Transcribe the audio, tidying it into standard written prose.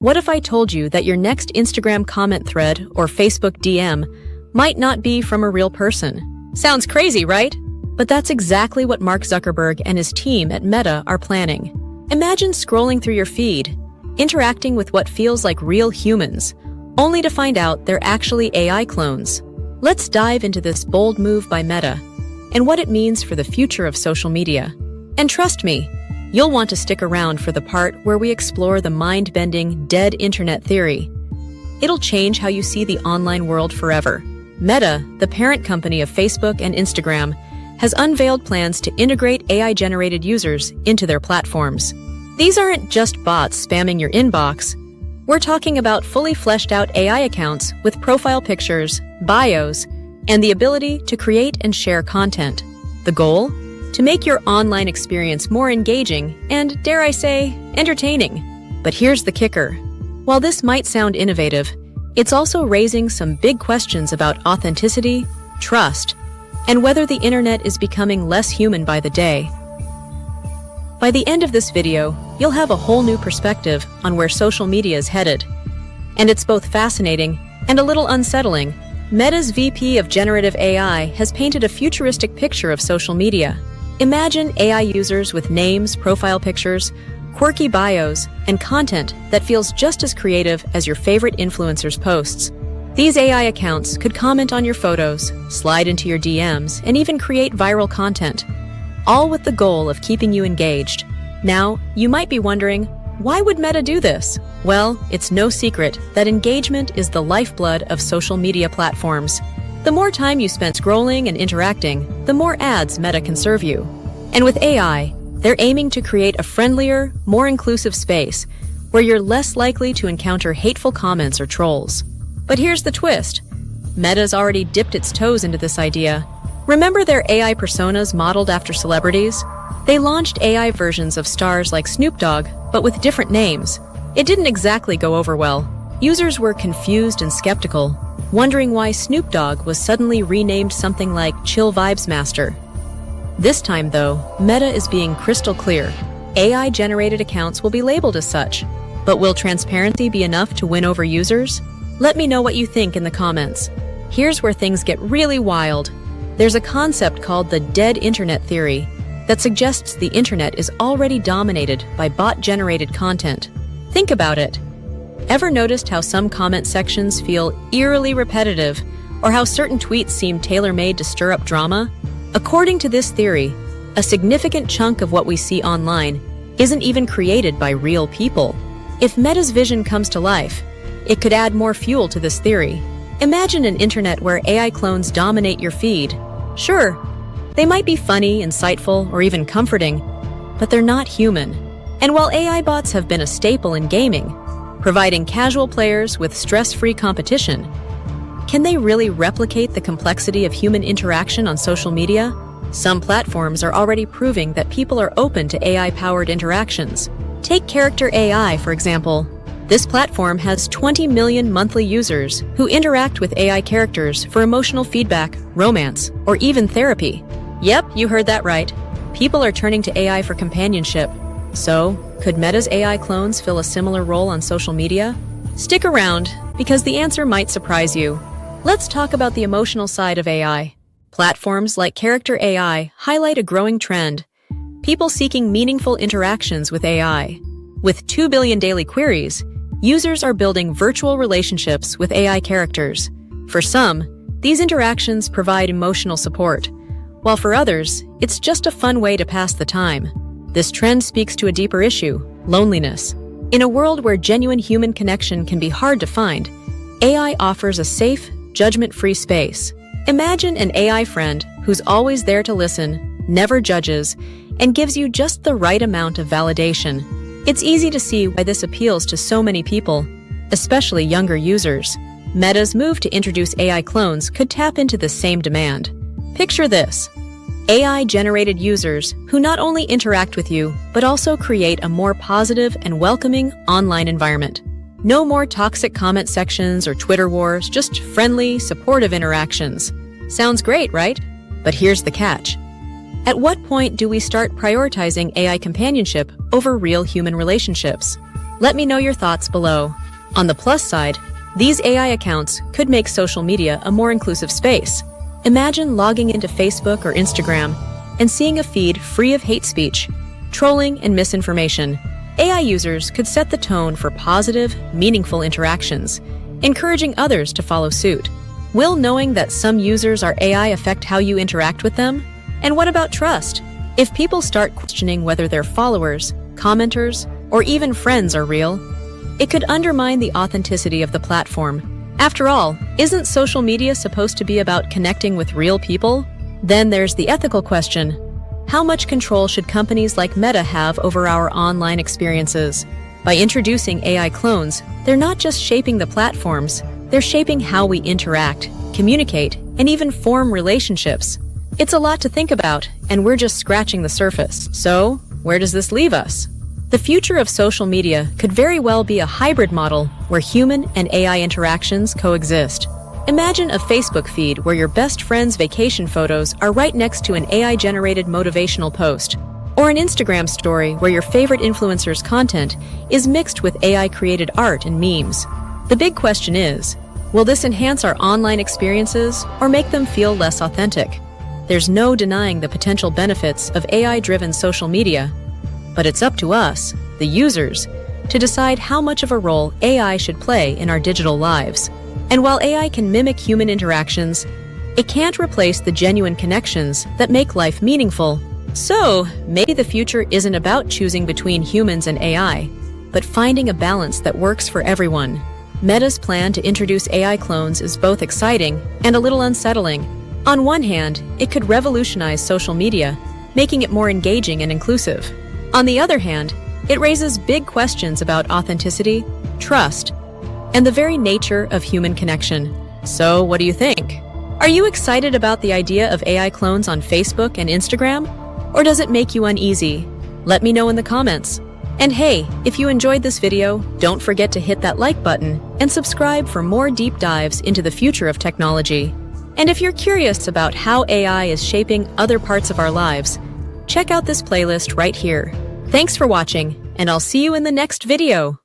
What if I told you that your next Instagram comment thread or Facebook DM might not be from a real person? Sounds crazy, right? But that's exactly what Mark Zuckerberg and his team at Meta are planning. Imagine scrolling through your feed, interacting with what feels like real humans, only to find out they're actually AI clones. Let's dive into this bold move by Meta and what it means for the future of social media. And trust me, you'll want to stick around for the part where we explore the mind-bending dead internet theory. It'll change how you see the online world forever. Meta, the parent company of Facebook and Instagram, has unveiled plans to integrate AI-generated users into their platforms. These aren't just bots spamming your inbox. We're talking about fully fleshed-out AI accounts with profile pictures, bios, and the ability to create and share content. The goal? To make your online experience more engaging and, dare I say, entertaining. But here's the kicker. While this might sound innovative, it's also raising some big questions about authenticity, trust, and whether the internet is becoming less human by the day. By the end of this video, you'll have a whole new perspective on where social media is headed. And it's both fascinating and a little unsettling. Meta's VP of Generative AI has painted a futuristic picture of social media. Imagine AI users with names, profile pictures, quirky bios, and content that feels just as creative as your favorite influencers' posts. These AI accounts could comment on your photos, slide into your DMs, and even create viral content, all with the goal of keeping you engaged. Now, you might be wondering, why would Meta do this? Well, it's no secret that engagement is the lifeblood of social media platforms. The more time you spend scrolling and interacting, the more ads Meta can serve you. And with AI, they're aiming to create a friendlier, more inclusive space where you're less likely to encounter hateful comments or trolls. But here's the twist. Meta's already dipped its toes into this idea. Remember their AI personas modeled after celebrities? They launched AI versions of stars like Snoop Dogg, but with different names. It didn't exactly go over well. Users were confused and skeptical, wondering why Snoop Dogg was suddenly renamed something like Chill Vibes Master. This time, though, Meta is being crystal clear. AI-generated accounts will be labeled as such. But will transparency be enough to win over users? Let me know what you think in the comments. Here's where things get really wild. There's a concept called the dead internet theory that suggests the internet is already dominated by bot-generated content. Think about it. Ever noticed how some comment sections feel eerily repetitive, or how certain tweets seem tailor-made to stir up drama? According to this theory, a significant chunk of what we see online isn't even created by real people. If Meta's vision comes to life, it could add more fuel to this theory. Imagine an internet where AI clones dominate your feed. Sure, they might be funny, insightful, or even comforting, but they're not human. And while AI bots have been a staple in gaming, providing casual players with stress-free competition, can they really replicate the complexity of human interaction on social media? Some platforms are already proving that people are open to AI-powered interactions. Take Character AI, for example. This platform has 20 million monthly users who interact with AI characters for emotional feedback, romance, or even therapy. Yep, you heard that right. People are turning to AI for companionship. So, could Meta's AI clones fill a similar role on social media? Stick around, because the answer might surprise you. Let's talk about the emotional side of AI. Platforms like Character AI highlight a growing trend. People seeking meaningful interactions with AI. With 2 billion daily queries, users are building virtual relationships with AI characters. For some, these interactions provide emotional support, while for others, it's just a fun way to pass the time. This trend speaks to a deeper issue: loneliness. In a world where genuine human connection can be hard to find, AI offers a safe, judgment-free space. Imagine an AI friend who's always there to listen, never judges, and gives you just the right amount of validation. It's easy to see why this appeals to so many people, especially younger users. Meta's move to introduce AI clones could tap into the same demand. Picture this: AI-generated users who not only interact with you, but also create a more positive and welcoming online environment. No more toxic comment sections or Twitter wars, just friendly, supportive interactions. Sounds great, right? But here's the catch. At what point do we start prioritizing AI companionship over real human relationships? Let me know your thoughts below. On the plus side, these AI accounts could make social media a more inclusive space. Imagine logging into Facebook or Instagram and seeing a feed free of hate speech, trolling, and misinformation. AI users could set the tone for positive, meaningful interactions, encouraging others to follow suit. Will knowing that some users are AI affect how you interact with them? And what about trust? If people start questioning whether their followers, commenters, or even friends are real, it could undermine the authenticity of the platform. After all, isn't social media supposed to be about connecting with real people? Then there's the ethical question. How much control should companies like Meta have over our online experiences? By introducing AI clones, they're not just shaping the platforms, they're shaping how we interact, communicate, and even form relationships. It's a lot to think about, and we're just scratching the surface. So, where does this leave us? The future of social media could very well be a hybrid model where human and AI interactions coexist. Imagine a Facebook feed where your best friend's vacation photos are right next to an AI-generated motivational post, or an Instagram story where your favorite influencer's content is mixed with AI-created art and memes. The big question is, will this enhance our online experiences or make them feel less authentic? There's no denying the potential benefits of AI-driven social media, but it's up to us, the users, to decide how much of a role AI should play in our digital lives. And while AI can mimic human interactions, it can't replace the genuine connections that make life meaningful. So, maybe the future isn't about choosing between humans and AI, but finding a balance that works for everyone. Meta's plan to introduce AI clones is both exciting and a little unsettling. On one hand, it could revolutionize social media, making it more engaging and inclusive. On the other hand, it raises big questions about authenticity, trust, and the very nature of human connection. So, what do you think? Are you excited about the idea of AI clones on Facebook and Instagram? Or does it make you uneasy? Let me know in the comments. And hey, if you enjoyed this video, don't forget to hit that like button and subscribe for more deep dives into the future of technology. And if you're curious about how AI is shaping other parts of our lives, check out this playlist right here. Thanks for watching, and I'll see you in the next video.